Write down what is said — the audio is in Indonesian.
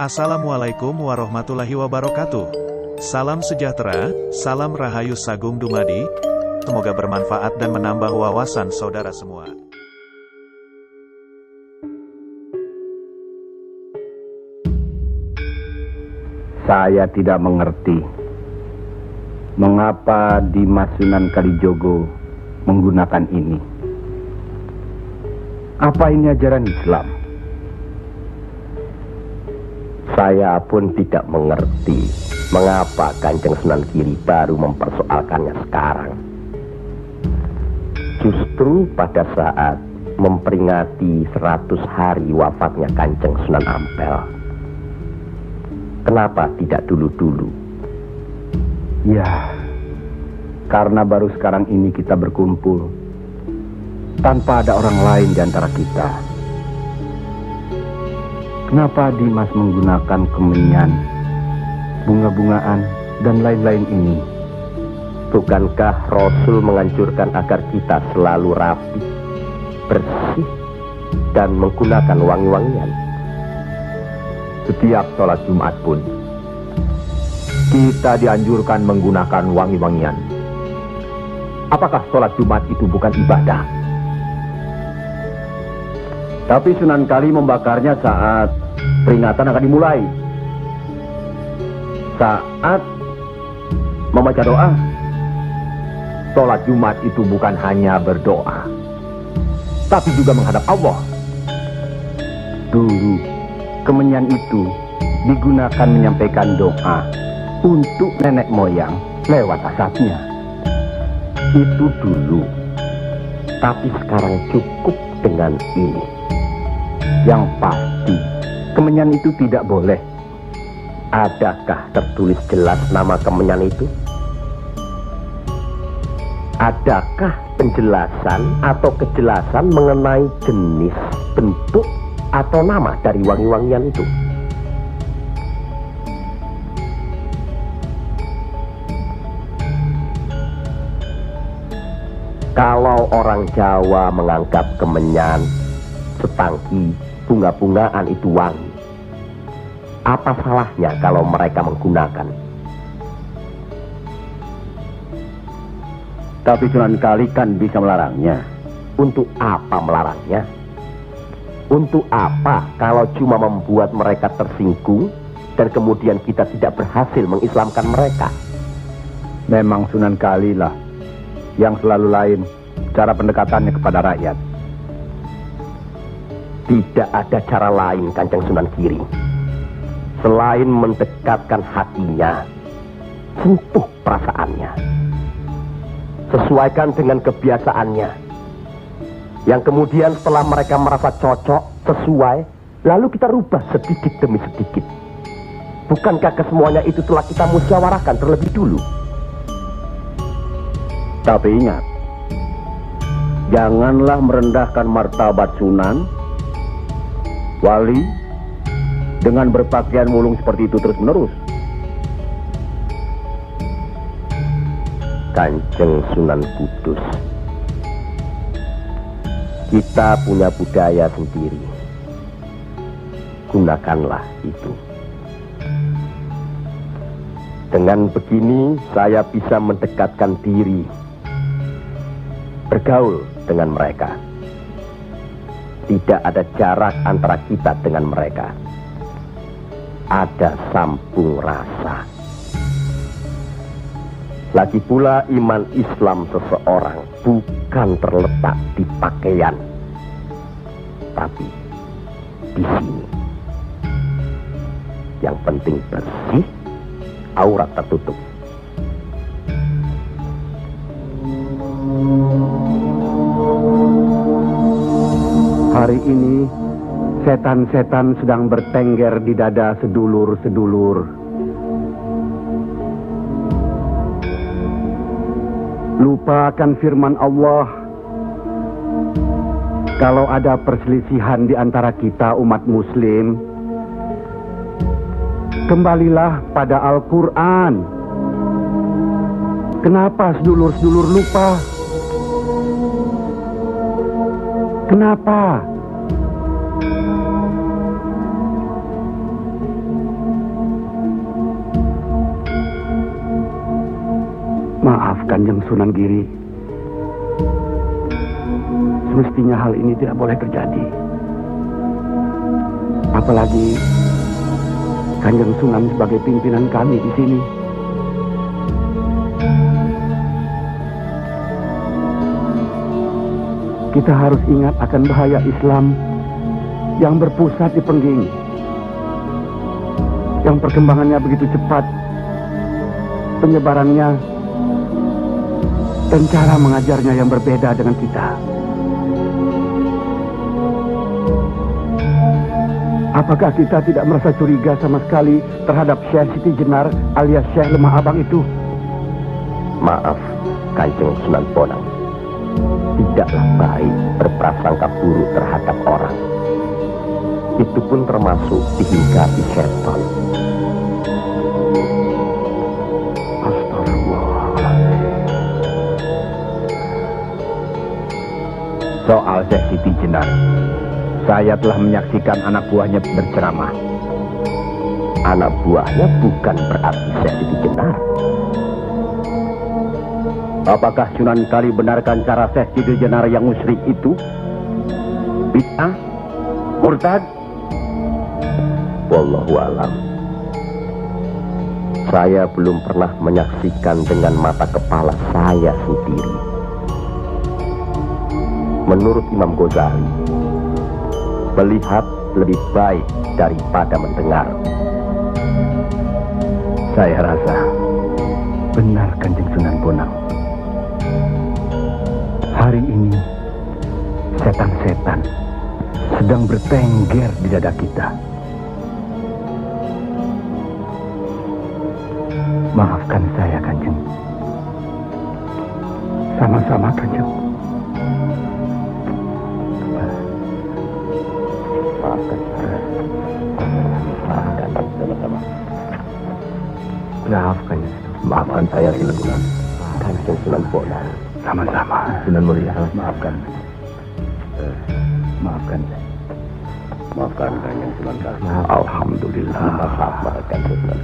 Assalamualaikum warahmatullahi wabarakatuh. Salam sejahtera, salam rahayu sagung dumadi. Semoga bermanfaat dan menambah wawasan saudara semua. Saya tidak mengerti mengapa Dimas Sunan Kalijogo menggunakan ini. Apa ini ajaran Islam? Saya pun tidak mengerti mengapa Kanjeng Sunan Giri baru mempersoalkannya sekarang. Justru pada saat memperingati 100 hari wafatnya Kanjeng Sunan Ampel. Kenapa tidak dulu-dulu? Ya, karena baru sekarang ini kita berkumpul tanpa ada orang lain di antara kita. Kenapa Dimas menggunakan kemenyan, bunga-bungaan, dan lain-lain ini? Bukankah Rasul menganjurkan agar kita selalu rapi, bersih, dan menggunakan wangi-wangian? Setiap sholat Jumat pun kita dianjurkan menggunakan wangi-wangian. Apakah sholat Jumat itu bukan ibadah? Tapi Sunan Kali membakarnya saat peringatan akan dimulai. Saat membaca doa. Sholat Jumat itu bukan hanya berdoa, tapi juga menghadap Allah. Dulu, kemenyan itu digunakan menyampaikan doa untuk nenek moyang lewat asapnya. Itu dulu. Tapi sekarang cukup dengan ini. Yang pasti, kemenyan itu tidak boleh. Adakah tertulis jelas nama kemenyan itu? Adakah penjelasan atau kejelasan mengenai jenis, bentuk, atau nama dari wangi-wangian itu? Kalau orang Jawa menganggap kemenyan, setangki, bunga-bungaan itu wangi, apa salahnya kalau mereka menggunakan? Tapi Sunan Kali kan bisa melarangnya. Untuk apa melarangnya? Untuk apa kalau cuma membuat mereka tersinggung dan kemudian kita tidak berhasil mengislamkan mereka? Memang Sunan Kali lah yang selalu lain cara pendekatannya kepada rakyat. Tidak ada cara lain Kanjeng Sunan Giri selain mendekatkan hatinya, sentuh perasaannya, sesuaikan dengan kebiasaannya, yang kemudian setelah mereka merasa cocok, sesuai, lalu kita rubah sedikit demi sedikit. Bukankah kesemuanya itu telah kita musyawarahkan terlebih dulu? Tapi ingat, janganlah merendahkan martabat Sunan Wali dengan berpakaian mulung seperti itu terus-menerus. Kanjeng Sunan Kudus, kita punya budaya sendiri. Gunakanlah itu. Dengan begini saya bisa mendekatkan diri, bergaul dengan mereka. Tidak ada jarak antara kita dengan mereka. Ada sambung rasa. Lagi pula iman Islam seseorang bukan terletak di pakaian, tapi di sini. Yang penting bersih, aurat tertutup. Hari ini, setan-setan sedang bertengger di dada sedulur-sedulur. Lupa akan firman Allah. Kalau ada perselisihan di antara kita umat muslim, kembalilah pada Al-Quran. Kenapa sedulur-sedulur lupa? Kenapa? Kanjeng Sunan Giri, semestinya hal ini tidak boleh terjadi. Apalagi Kanjeng Sunan sebagai pimpinan kami di sini. Kita harus ingat akan bahaya Islam yang berpusat di Pengging, yang perkembangannya begitu cepat, penyebarannya dan cara mengajarnya yang berbeda dengan kita. Apakah kita tidak merasa curiga sama sekali terhadap Syekh Siti Jenar alias Syekh Lemah Abang itu? Maaf, Kanjeng Sunan Bonang. Tidaklah baik berprasangka buruk terhadap orang. Itu pun termasuk dihinggapi setan. Astagfirullahaladzim. Soal Syekh Siti Jenar, saya telah menyaksikan anak buahnya berceramah. Anak buahnya bukan berarti Syekh Siti Jenar. Apakah Sunan Kali benarkan cara Syekh Siti Jenar yang musyrik itu? Bid'ah? Murtad? Wallahu alam. Saya belum pernah menyaksikan dengan mata kepala saya sendiri. Menurut Imam Ghazali, melihat lebih baik daripada mendengar. Saya rasa benar Kanjeng Sunan Bonang. Hari ini setan-setan sedang bertengger di dada kita. Maafkan saya, Kanjeng. Sama-sama, Kanjeng. Maafkan saya. Maafkan sama-sama. Maafkan, Maafkan saya, Sunan. Kanjeng Sunan Bonang. sama-sama. Sunan Muria. Maafkan. Maafkan. Maafkan Kanjeng Sunan. Alhamdulillah. Maafkan Sunan.